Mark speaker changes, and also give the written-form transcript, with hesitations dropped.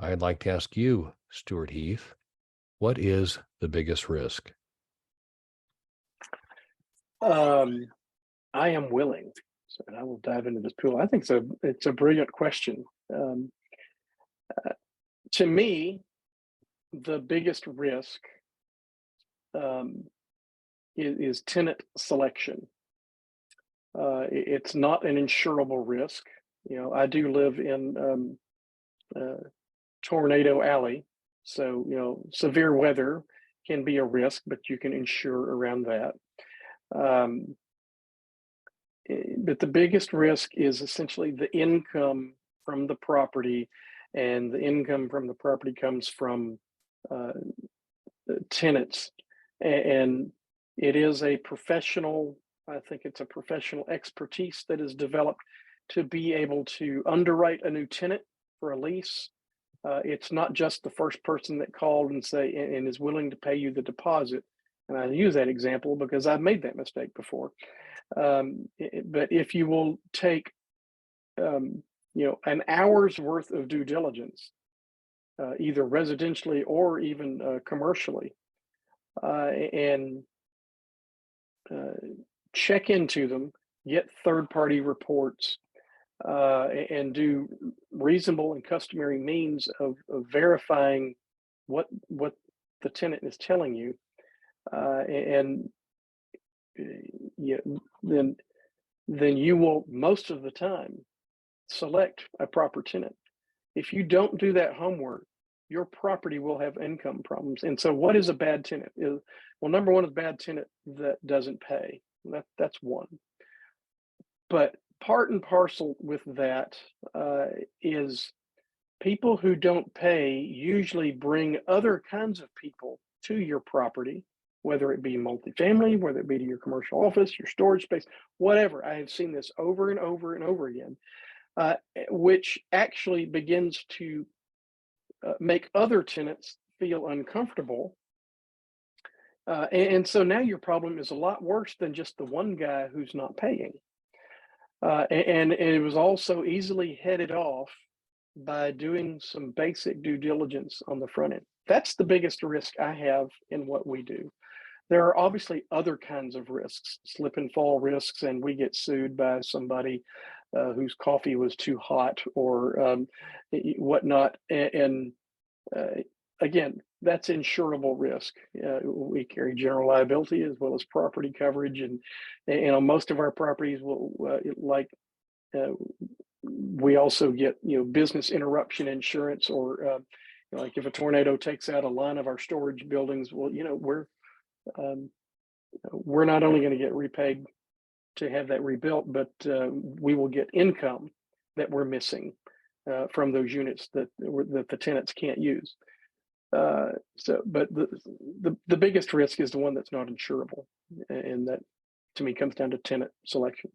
Speaker 1: I'd like to ask you, Stewart Heath, what is the biggest risk?
Speaker 2: Um, I am willing, so and I will dive into this pool. I think it's a brilliant question. Um, to me, the biggest risk um, is tenant selection. It's not an insurable risk. You know, I do live in Tornado Alley, so severe weather can be a risk, but you can insure around that. Um, but the biggest risk is essentially the income from the property, and the income from the property comes from uh, tenants, and it is a professional. I think it's a professional expertise that is developed to be able to underwrite a new tenant for a lease. It's not just the first person that called and is willing to pay you the deposit. And I use that example because I've made that mistake before. But if you will take, an hour's worth of due diligence, either residentially or even commercially, and uh, check into them, get third-party reports, and do reasonable and customary means of verifying what the tenant is telling you, and yeah, then then you will most of the time select a proper tenant. If you don't do that homework, your property will have income problems. And so, what is a bad tenant? Well, number one is bad tenant that doesn't pay. That's one. But part and parcel with that is people who don't pay usually bring other kinds of people to your property, whether it be multifamily, whether it be to your commercial office, your storage space, whatever. I have seen this over and over and over again, which actually begins to make other tenants feel uncomfortable. And so now your problem is a lot worse than just the one guy who's not paying. And it was also easily headed off by doing some basic due diligence on the front end. That's the biggest risk I have in what we do. There are obviously other kinds of risks, slip and fall risks, and we get sued by somebody whose coffee was too hot or whatnot. And again, that's insurable risk. We carry general liability as well as property coverage, and on most of our properties, uh, we also get business interruption insurance, or like if a tornado takes out a line of our storage buildings. Well, um, we're not only going to get repaid to have that rebuilt, but we will get income that we're missing from those units that the tenants can't use. But the biggest risk is the one that's not insurable, and that to me comes down to tenant selection.